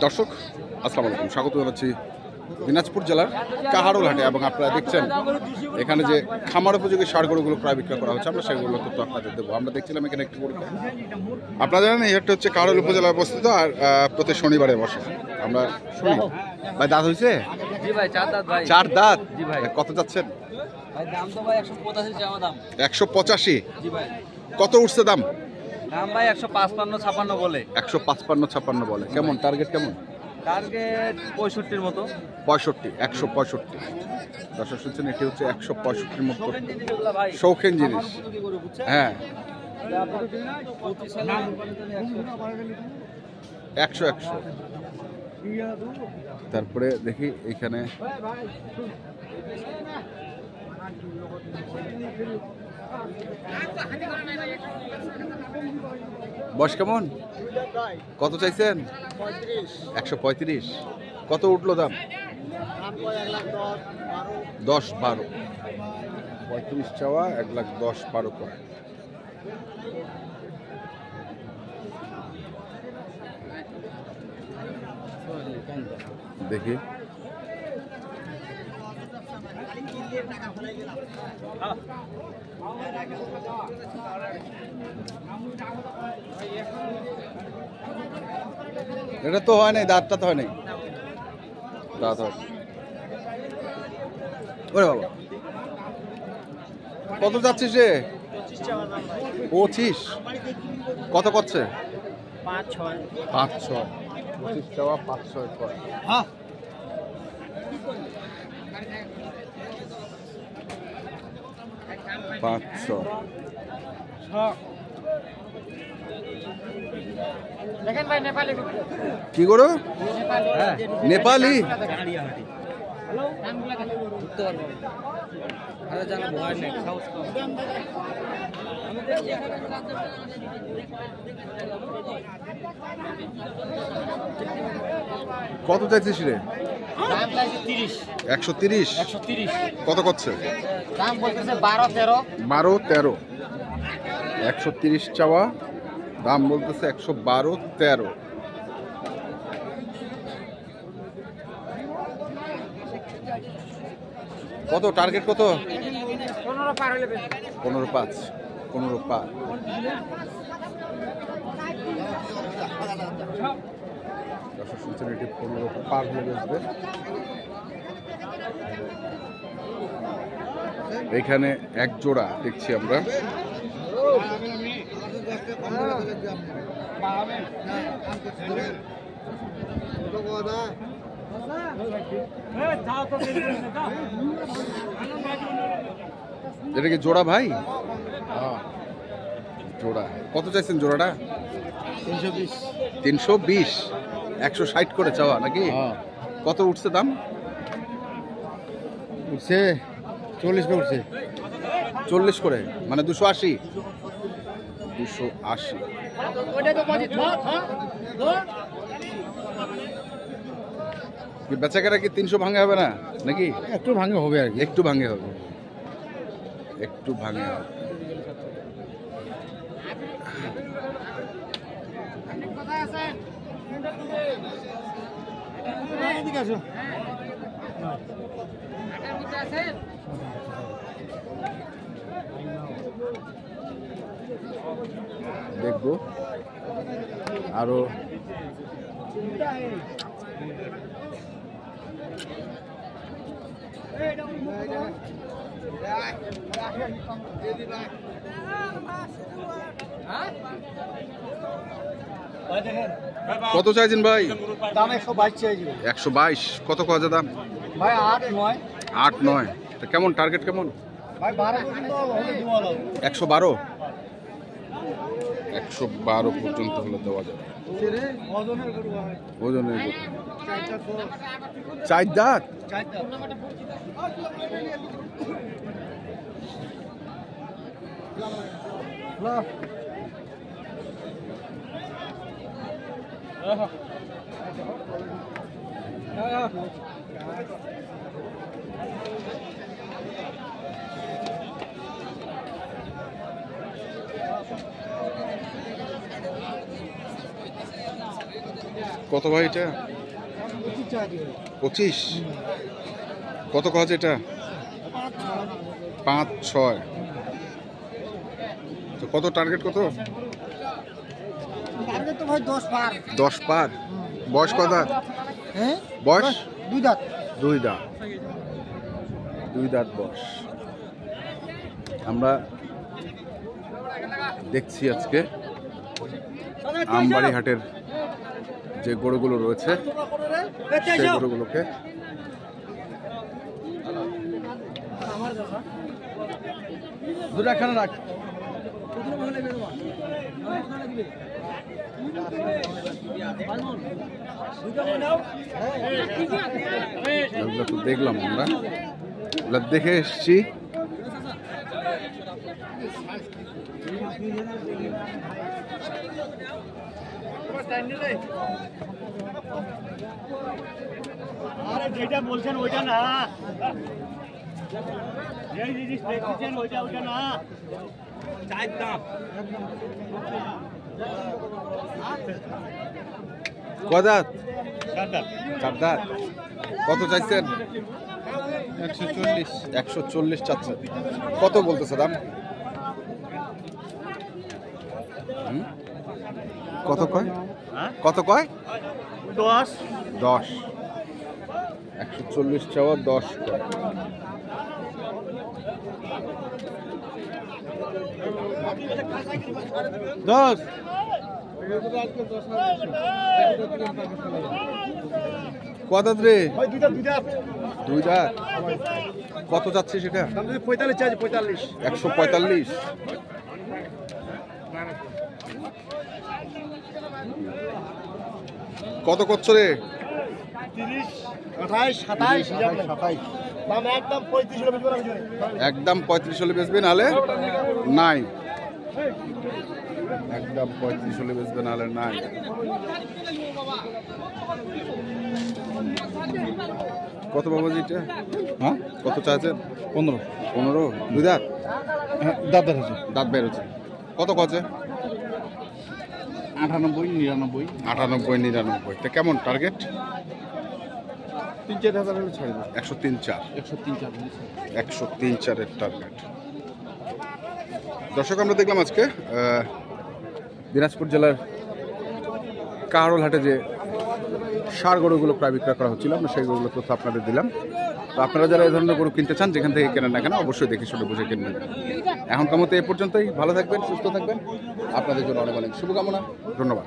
দর্শক আসসালামু আলাইকুম, স্বাগত জানাচ্ছি দিনাজপুর জেলার কাহারোল হাটে। এবং আপনারা দেখছেন এখানে যে খামার উপযোগী ষাঁড় গরুগুলো প্রায় বিক্রয় করা হচ্ছে, আমরা সেগুলো তথ্য আপনাদের দেবো। আমরা দেখছিলাম এখানে একটি গরু, আপনারা জানেন এই হাটটা হচ্ছে কাহারোল উপজেলায় অবস্থিত আর প্রতি শনিবারে বসে। আমরা শুনি ভাই, দাঁত হয়েছে? জি ভাই, চার দাঁত ভাই। চার দাঁত? জি ভাই। কত যাচ্ছেন? ভাই দাম তো ভাই 185 চাওয়া দাম। 185? জি ভাই। কত উঠছে দাম? দাম ভাই 155 বলে। 155-56 বলে। কেমন টার্গেট? কেমন টার্গেট 65 মতো। 65, 165। দর্শক শুনছেন, এটি হচ্ছে 165 মতো ভাই শৌখিন জিনিস। হ্যাঁ, 100। তারপরে দেখি এখানে বয়স কেমন? কত চাইছেন? 135। কত উঠলো দাম? 10-12। 35 চাওয়া, 1,10,12 করে। দেখি এটা তো হয় নাই, দাঁতটা তো হয় নাই, দাঁত হয়। ওরে বাবা, কত যাচ্ছিস রে? 25। কত করছে? 5-6। 5-6। 25 চাওয়া, 5-6 করে। হ্যাঁ, 5-6। দেখেন ভাই নেপালি কি করো? নেপালি? কত চাইছিস রে? 130। কত করছে? দাম বলতেছে 12-13। 12-13। 130 চাওয়া, দাম বলতেছে 112-13। কত টার্গেট? কত? 15 পার হলে 15-5। 15-5। শুনছেন, এটি 15 পার হয়ে বসবে। এখানে এক জোড়া দেখছি আমরা। এটা কি জোড়া ভাই? জোড়া। কত চাইছেন জোড়াটা? 320। 160 করে চাওয়া নাকি? কত উঠছে দাম? উঠছে 40 করে উঠছে। 40 করে, মানে 280। 280। বেচাকেরা কি 300 ভাঙে হবে না নাকি? একটু ভাঙে হবে আর কি। একটু ভাঙে হবে, একটু ভাঙে হবে। দেখবো আরো। কত চাইছেন ভাই? দাম 122 চাইছি 122। কত কজা দাম? ভাই 8-9। 8-9। তা কেমন টার্গেট? কেমন? ভাই 12 পর্যন্ত হলে দেওয়া যাবে। 112। 112 পর্যন্ত হলে দেওয়া যাবে। ওজনের গরু ভাই। ওজনের গরু। 4 দাঁত। 4 দাঁত। 4 দাঁত। কত ভাই এটা? 25। কত কজ এটা? 5-6। তো কত টার্গেট কত? তো ভাই 10 পার। 10 পার। বয়স কত দাঁত? হ্যাঁ বয়স 2 দাঁত। 2 দাঁত। 2 দাঁত বয়স। আমরা দেখছি আজকে আমবাড়ি হাটের যে গরুগুলো রয়েছে সেই গরুগুলোকে। দুটা এখানে রাখ। এগুলো তো দেখলাম, আমরা এগুলো দেখে এসছি। আরে যেটা বলছেন ওইটা না, যেই জিনিস দেখছেন ওইটা না। চায়ের দাম কয় দাঁত? 4 দাম। 4 দাঁত। কত চাইছেন? 140। 140 চাচ্ছেন। কত বলতেছে দাম? কত কয়? কত কয়? 10। 10। 140 চাওয়া, 10 কয়। কত রে? ভাই দুইটা 2 দাঁত। কত যাচ্ছে সেটা? 45 চাই। 45। 145। কত করছো রে? 30, 28, 27, 27। দাম একদম 35 হলে বেচবো না। একদম 35 হলে বেচবে, নাহলে নাই। একদম 35 হলে বেচবে, নাহলে নাই। কত বাবাজি এটা? হ্যাঁ, কত চাচ্ছেন? 15। 15। 2 দাঁত। দাঁত আছে। দাঁত বেরোচ্ছে। কত কছে? 98, 99। 98, 99। তা কেমন টার্গেট? 3-4 হাজার হলে ছাড়ে দেবো। 103-4। 103-4। 103-4 টার্গেট। দর্শক, আমরা দেখলাম আজকে দিনাজপুর জেলার কাহারোল হাটে যে ষাঁড় গরুগুলো প্রায় বিক্রয় করা হচ্ছিল, আমরা সেই গরুগুলো তথ্য আপনাদের দিলাম। তো আপনারা যারা এই ধরনের গরু কিনতে চান, যেখান থেকে কেনেন না কেন, অবশ্যই দেখে শুনে বুঝে কিনবেন। এখনকার মতো এই পর্যন্তই। ভালো থাকবেন, সুস্থ থাকবেন। আপনাদের জন্য অনেক অনেক শুভকামনা। ধন্যবাদ।